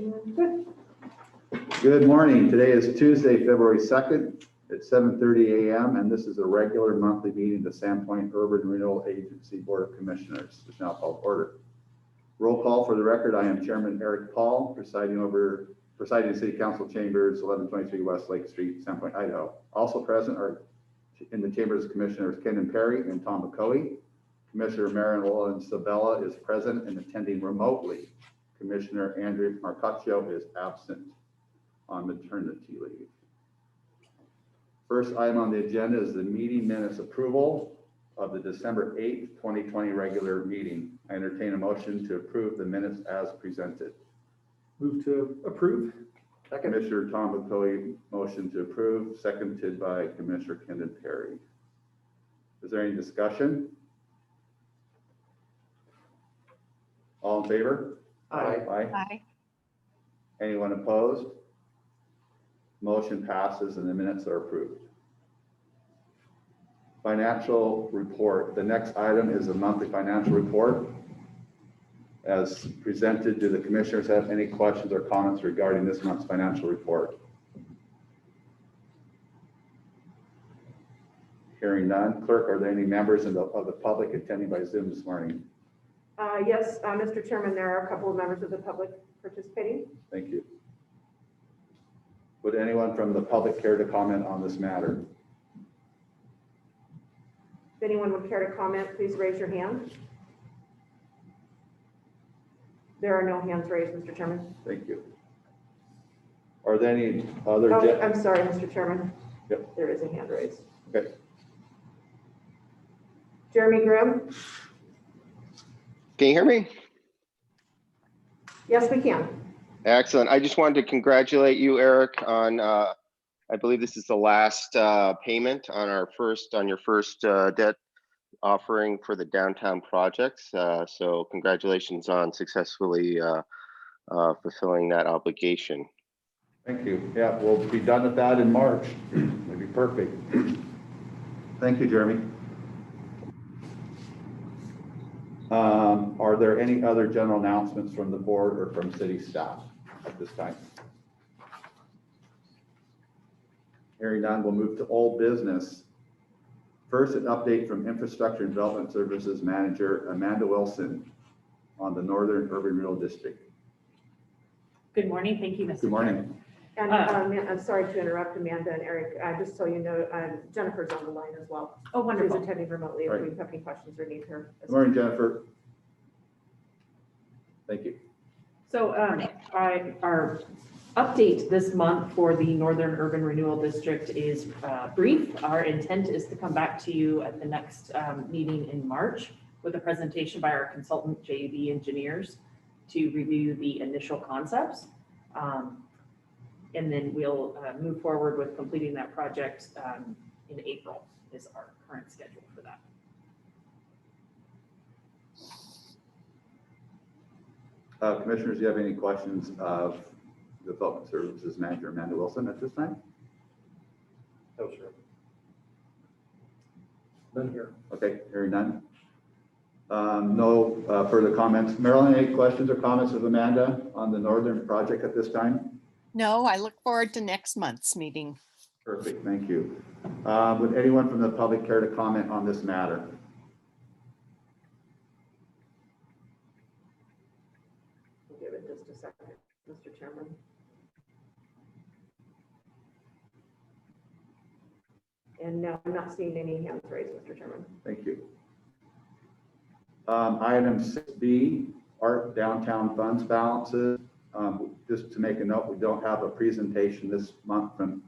Good. Good morning. Today is Tuesday, February 2nd at 7:30 a.m. and this is a regular monthly meeting of the Sandpoint Urban Renewal Agency Board of Commissioners. It's now called order. Roll call for the record. I am Chairman Eric Paul, presiding City Council Chambers, 1123 West Lake Street, Sandpoint, Idaho. Also present are in the Chambers Commissioners Ken Perry and Tom McCoy. Commissioner Marilyn Sabella is present and attending remotely. Commissioner Andrew Marcaccio is absent on maternity leave. First item on the agenda is the meeting minutes approval of the December 8th, 2020 regular meeting. I entertain a motion to approve the minutes as presented. Move to approve. Second. Commissioner Tom McCoy, motion to approve, seconded by Commissioner Kendon Perry. Is there any discussion? All in favor? Aye. Aye. Anyone opposed? Motion passes and the minutes are approved. Financial report. The next item is a monthly financial report. As presented, do the commissioners have any questions or comments regarding this month's financial report? Hearing none. Clerk, are there any members of the public attending by Zoom this morning? Yes, Mr. Chairman, there are a couple of members of the public participating. Thank you. Would anyone from the public care to comment on this matter? If anyone would care to comment, please raise your hand. There are no hands raised, Mr. Chairman. Thank you. Are there any other? Oh, I'm sorry, Mr. Chairman. Yep. There is a hand raised. Okay. Jeremy Grimm? Can you hear me? Yes, we can. Excellent. I just wanted to congratulate you, Eric, on I believe this is the last payment on your first debt offering for the downtown projects. So congratulations on successfully fulfilling that obligation. Thank you. Yeah, we'll be done with that in March. That'd be perfect. Thank you, Jeremy. Are there any other general announcements from the board or from city staff at this time? Hearing none, we'll move to old business. First, an update from Infrastructure and Development Services Manager Amanda Wilson on the Northern Urban Renewal District. Good morning. Thank you, Mr. Good morning. And I'm sorry to interrupt Amanda and Eric. Just so you know, Jennifer's on the line as well. Oh, wonderful. She's attending remotely if Right. we have any questions or need her. Good morning, Jennifer. Thank you. So our update this month for the Northern Urban Renewal District is brief. Our intent is to come back to you at the next meeting in March with a presentation by our consultant JV Engineers to review the initial concepts. And then we'll move forward with completing that project in April is our current schedule for that. Commissioners, do you have any questions of the Development Services Manager Amanda Wilson at this time? No, sir. None here. Okay, hearing none. No further comments. Marilyn, any questions or comments of Amanda on the Northern project at this time? No, I look forward to next month's meeting. Perfect, thank you. Would anyone from the public care to comment on this matter? We'll give it just a second, Mr. Chairman. And no, I'm not seeing any hands raised, Mr. Chairman. Thank you. Item 6B, Art Downtown Funds Balances. Just to make a note, we don't have a presentation this month from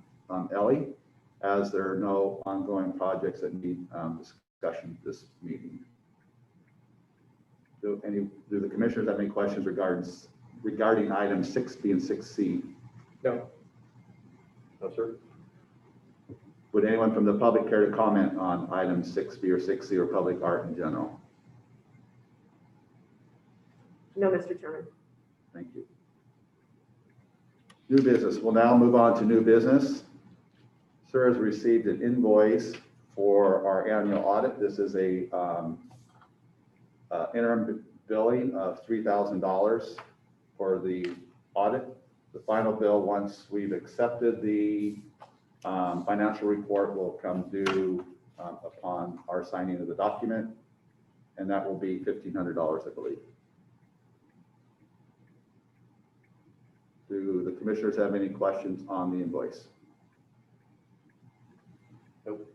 Ellie, as there are no ongoing projects that need discussion this meeting. Do the commissioners have any questions regarding items 6B and 6C? No. No, sir. Would anyone from the public care to comment on items 6B or 6C or public art in general? No, Mr. Chairman. Thank you. New business. We'll now move on to new business. Sir has received an invoice for our annual audit. This is a interim billing of $3,000 for the audit. The final bill, once we've accepted the financial report, will come due upon our signing of the document, and that will be $1,500, I believe. Do the commissioners have any questions on the invoice? Nope.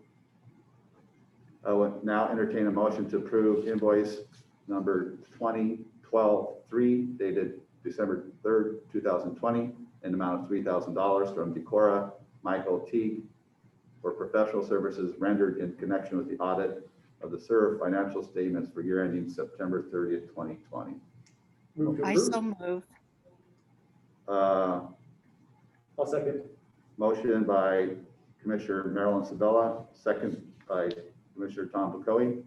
I would now entertain a motion to approve invoice number 2012-3 dated December 3rd, 2020, in the amount of $3,000 from Decorah Michael Teague for professional services rendered in connection with the audit of the SUR financial statements for year ending September 30th, 2020. Move to I approve. so move. I'll second. Motion by Commissioner Marilyn Sabella, second by Commissioner Tom Bacoe.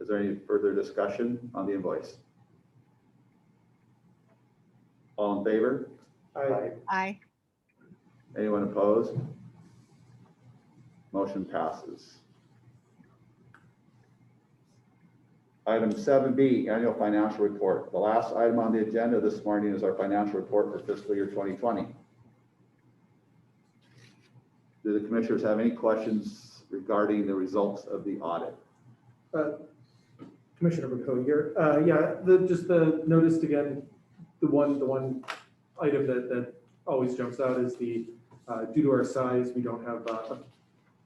Is there any further discussion on the invoice? All in favor? Aye. Aye. Anyone opposed? Motion passes. Item 7B, annual financial report. The last item on the agenda this morning is our financial report for fiscal year 2020. Do the commissioners have any questions regarding the results of the audit? Commissioner McCoy here. Yeah, just the noticed again, the one item that always jumps out is the, due to our size, we don't have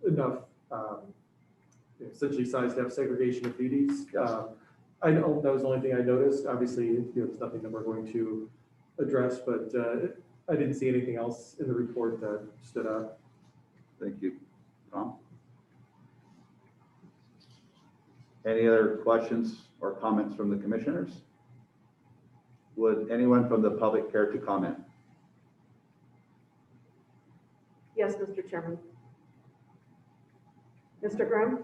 enough essentially size to have segregation of duties. Yes. I know that was the only thing I noticed. Obviously, it's nothing that we're going to address, but I didn't see anything else in the report that stood out. Thank you. Tom? Any other questions or comments from the commissioners? Would anyone from the public care to comment? Yes, Mr. Chairman. Mr. Grimm?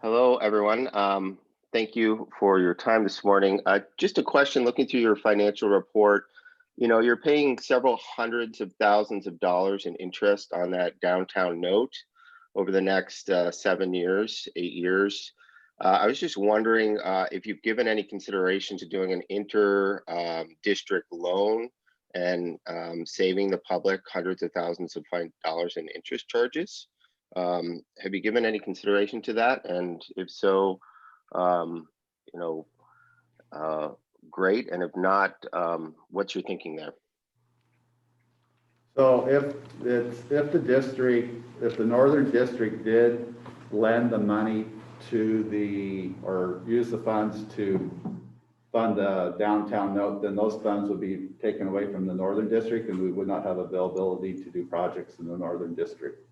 Hello, everyone. Thank you for your time this morning. Just a question, looking through your financial report, you're paying several hundreds of thousands of dollars in interest on that downtown note over the next 7 years, 8 years. I was just wondering if you've given any consideration to doing an inter-district loan and saving the public hundreds of thousands of dollars in interest charges. Have you given any consideration to that? And if so, great. And if not, what's your thinking there? So if the Northern District did lend the money to or use the funds to fund the downtown note, then those funds would be taken away from the Northern District and we would not have availability to do projects in the Northern District.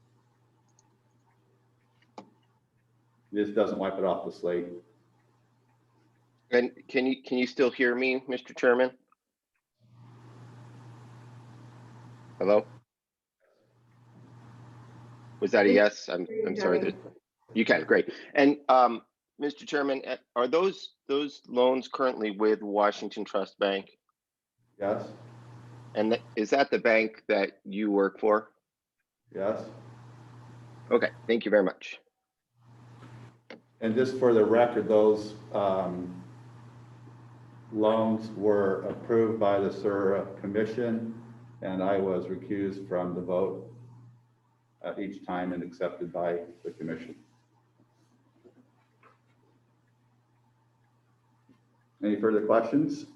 This doesn't wipe it off the slate. And can you still hear me, Mr. Chairman? Hello? Was that a yes? I'm sorry. You can, great. And Mr. Chairman, are those loans currently with Washington Trust Bank? Yes. And is that the bank that you work for? Yes. Okay, thank you very much. And just for the record, those loans were approved by the SUR Commission, and I was recused from the vote at each time and accepted by the Commission. Any further questions?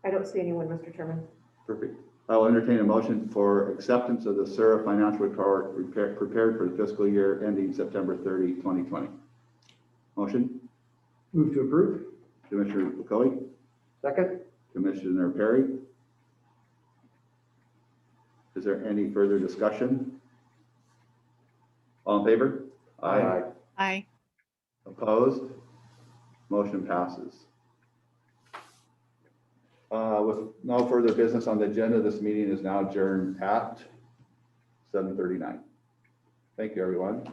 I don't see anyone, Mr. Chairman. Perfect. I will entertain a motion for acceptance of the SUR financial report prepared for the fiscal year ending September 30, 2020. Motion? Move to approve. Commissioner Bacoe, Second. Commissioner Perry. Is there any further discussion? All in favor? Aye. Opposed? Motion passes. With no further business on the agenda, this meeting is now adjourned at 7:39. Thank you, everyone.